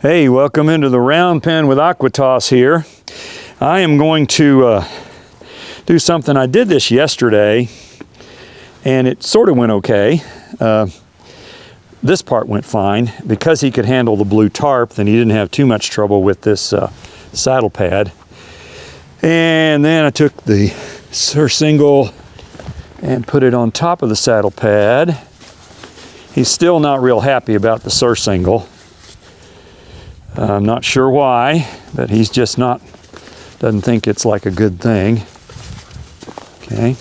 Hey, welcome into the round pen with Aequitas here. I am going to do something. I did this yesterday and it sort of went okay. This part went fine. Because he could handle the blue tarp, then he didn't have too much trouble with this saddle pad. And then I took the surcingle and put it on top of the saddle pad. He's still not real happy about the surcingle. I'm not sure why, but he's just doesn't think it's like a good thing. Okay.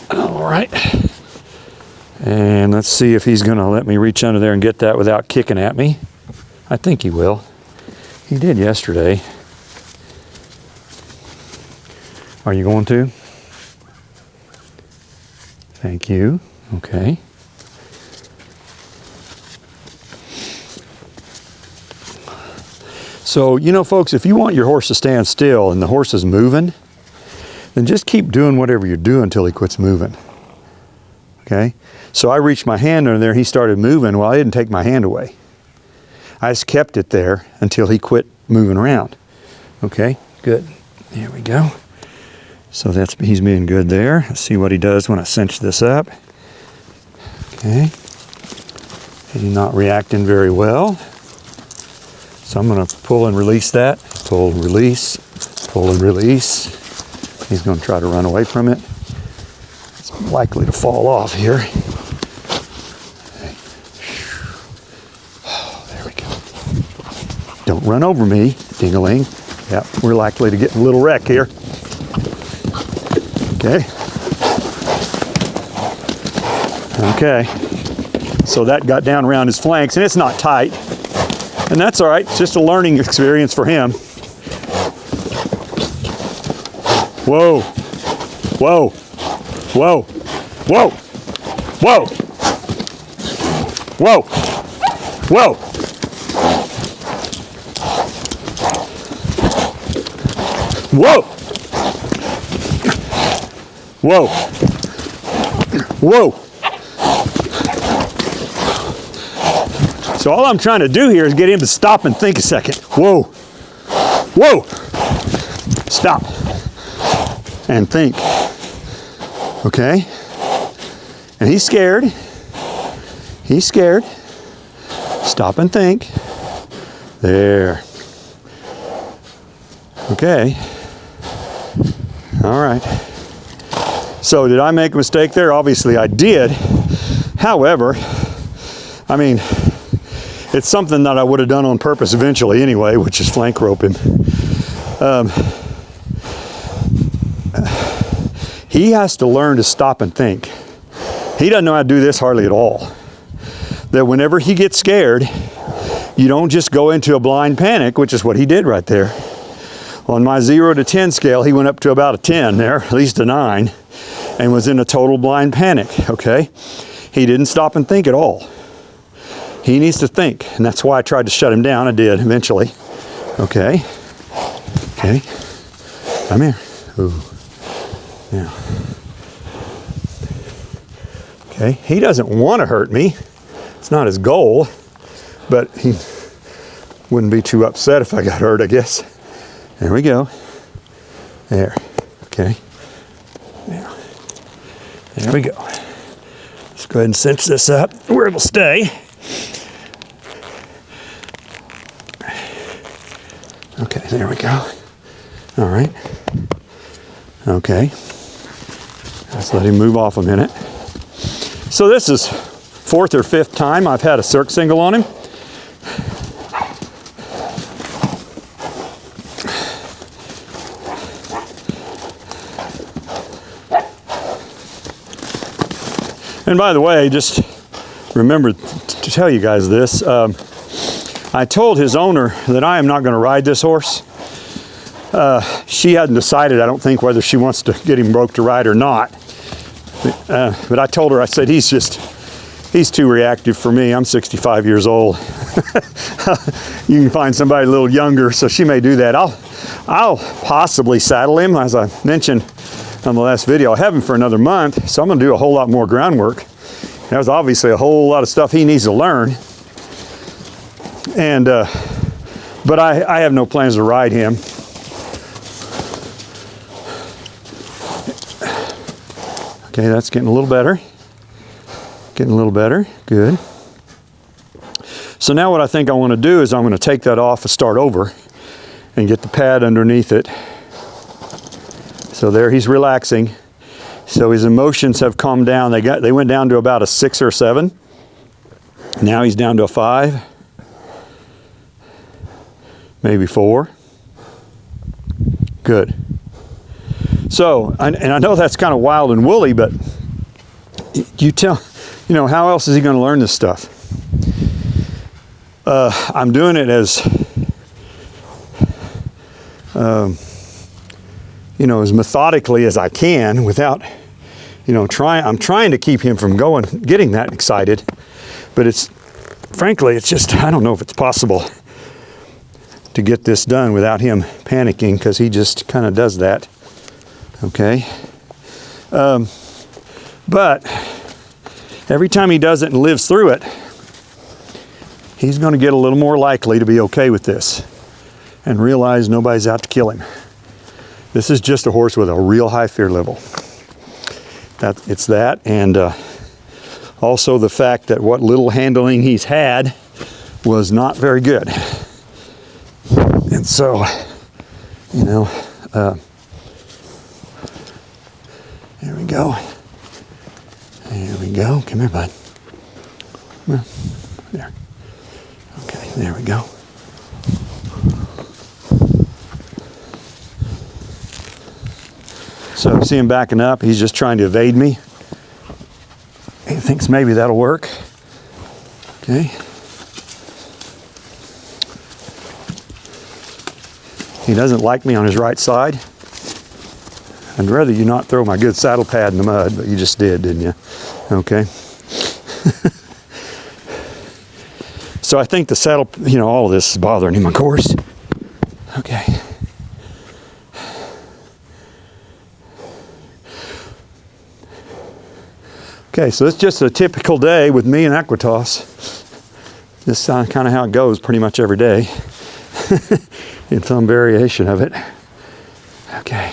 All right. And let's see if he's gonna let me reach under there and get that without kicking at me. I think he will. He did yesterday. Are you going to? Thank you. Okay. So, you know, folks, if you want your horse to stand still and the horse is moving, then just keep doing whatever you're doing until he quits moving. Okay? So I reached my hand under there and he started moving. Well, I didn't take my hand away. I just kept it there until he quit moving around. Okay? Good. There we go. So he's being good there. Let's see what he does when I cinch this up. Okay. He's not reacting very well. So I'm going to pull and release that. Pull, release, pull and release. He's going to try to run away from it. It's likely to fall off here. Okay. Oh, there we go. Don't run over me, ding-a-ling. Yep, we're likely to get in a little wreck here. Okay. Okay. So that got down around his flanks, and it's not tight. And that's all right. It's just a learning experience for him. Whoa. Whoa. Whoa. Whoa. Whoa. Whoa. Whoa. Whoa. Whoa. Whoa. So all I'm trying to do here is get him to stop and think a second. Whoa. Whoa. Stop. And think. Okay? And he's scared. He's scared. Stop and think. There. Okay. All right. So did I make a mistake there? Obviously I did. However, I mean, it's something that I would have done on purpose eventually anyway, which is flank rope him. He has to learn to stop and think. He doesn't know how to do this hardly at all. That whenever he gets scared, you don't just go into a blind panic, which is what he did right there. On my 0 to 10 scale, he went up to about a 10 there, at least a 9, and was in a total blind panic, okay? He didn't stop and think at all. He needs to think, and that's why I tried to shut him down. I did eventually. Okay. Okay. Come here. Ooh. Now. Okay. He doesn't want to hurt me. It's not his goal, but he wouldn't be too upset if I got hurt, I guess. There we go. There. Okay. Now. There we go. Let's go ahead and cinch this up where it'll stay. Okay, there we go. All right. Okay. Let's let him move off a minute. So this is 4th or 5th time I've had a surcingle on him. And by the way, just remember to tell you guys this. I told his owner that I am not going to ride this horse. She hadn't decided, I don't think, whether she wants to get him broke to ride or not. But I told her, I said, he's too reactive for me. I'm 65 years old. You can find somebody a little younger, so she may do that. I'll possibly saddle him, as I mentioned on the last video. I have him for another month, so I'm going to do a whole lot more groundwork. There's obviously a whole lot of stuff he needs to learn. And, but I have no plans to ride him. Okay, that's getting a little better. Getting a little better, good. So now what I think I want to do is I'm going to take that off and start over and get the pad underneath it. So there he's relaxing. So his emotions have calmed down. They went down to about a 6 or 7. Now he's down to a 5. Maybe 4. Good. So, and I know that's kind of wild and woolly, but you know, how else is he going to learn this stuff? I'm doing it as, you know, as methodically as I can without, you know, I'm trying to keep him from getting that excited, but frankly, it's just, I don't know if it's possible to get this done without him panicking, because he just kind of does that. Okay. But every time he does it and lives through it, he's going to get a little more likely to be okay with this and realize nobody's out to kill him. This is just a horse with a real high fear level. It's that, and also the fact that what little handling he's had was not very good. And so, you know, there we go. There we go. Come here, bud. Come on. There. Okay, there we go. So see him backing up. He's just trying to evade me. He thinks maybe that'll work. Okay. He doesn't like me on his right side. I'd rather you not throw my good saddle pad in the mud, but you just did, didn't you? Okay. So I think the saddle, you know, all of this is bothering him, of course. Okay. Okay, so it's just a typical day with me and Aequitas. This is kind of how it goes pretty much every day. In some variation of it. Okay.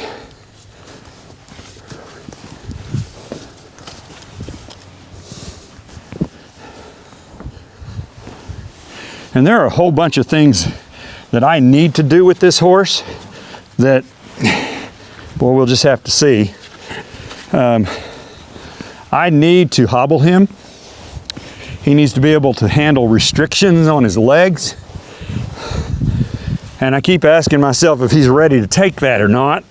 And there are a whole bunch of things that I need to do with this horse that, boy, we'll just have to see. I need to hobble him. He needs to be able to handle restrictions on his legs. And I keep asking myself if he's ready to take that or not.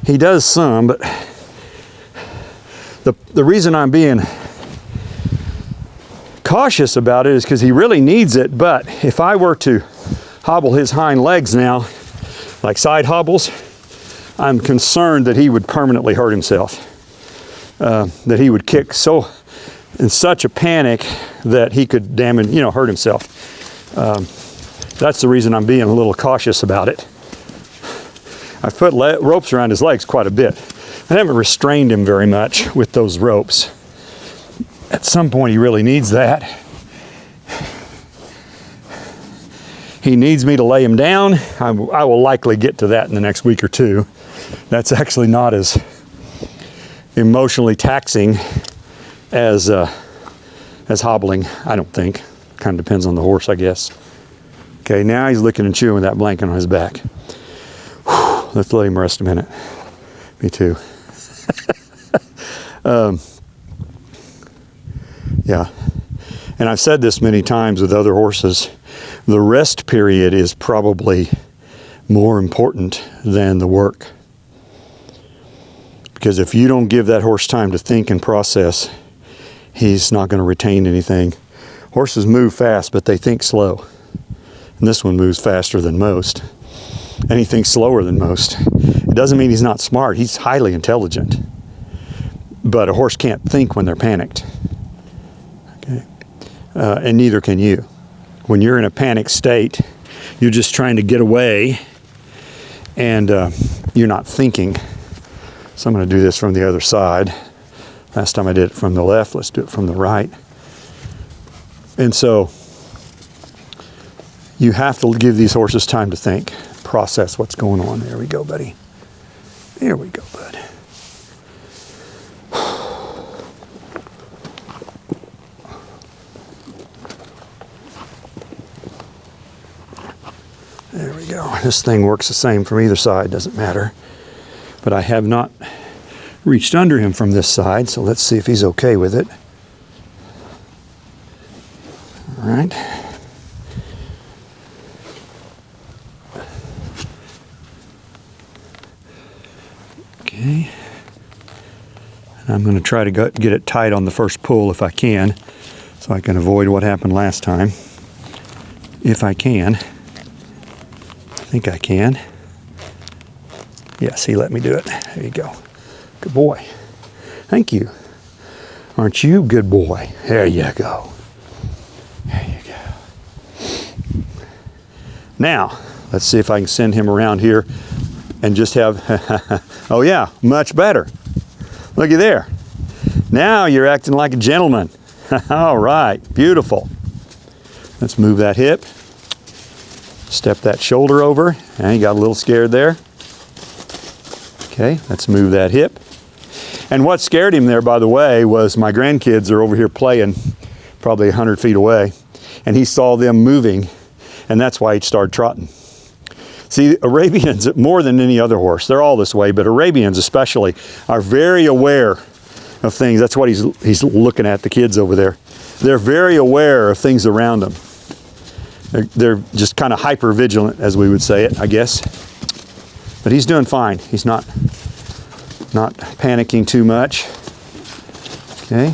He does some, but the reason I'm being cautious about it is because he really needs it. But if I were to hobble his hind legs now, like side hobbles, I'm concerned that he would permanently hurt himself. That he would kick in such a panic that he could damage, you know, hurt himself. That's the reason I'm being a little cautious about it. I've put ropes around his legs quite a bit. I haven't restrained him very much with those ropes. At some point he really needs that. He needs me to lay him down. I will likely get to that in the next week or two. That's actually not as emotionally taxing as hobbling, I don't think. Kind of depends on the horse, I guess. Okay, now he's licking and chewing with that blanket on his back. Whew, let's let him rest a minute. Me too. Yeah, and I've said this many times with other horses. The rest period is probably more important than the work. Because if you don't give that horse time to think and process, he's not going to retain anything. Horses move fast, but they think slow. And this one moves faster than most. And he thinks slower than most. It doesn't mean he's not smart. He's highly intelligent. But a horse can't think when they're panicked. Okay? And neither can you. When you're in a panic state, you're just trying to get away, and you're not thinking. So I'm going to do this from the other side. Last time I did it from the left, let's do it from the right. And so you have to give these horses time to think, process what's going on. There we go, buddy. There we go, bud. There we go. This thing works the same from either side, doesn't matter. But I have not reached under him from this side, so let's see if he's okay with it. All right. Okay. And I'm going to try to get it tight on the first pull if I can, so I can avoid what happened last time. If I can. I think I can. Yes, he let me do it. There you go. Good boy. Thank you. Aren't you a good boy? There you go. There you go. Now, let's see if I can send him around here and just have, oh yeah, much better. Looky there. Now you're acting like a gentleman. All right, beautiful. Let's move that hip. Step that shoulder over. And he got a little scared there. Okay, let's move that hip. And what scared him there, by the way, was my grandkids are over here playing probably 100 feet away. And he saw them moving, and that's why he started trotting. See, Arabians, more than any other horse, they're all this way, but Arabians especially are very aware of things. That's what he's looking at, the kids over there. They're very aware of things around them. They're just kind of hyper vigilant, as we would say it, I guess. But he's doing fine. He's not panicking too much. Okay.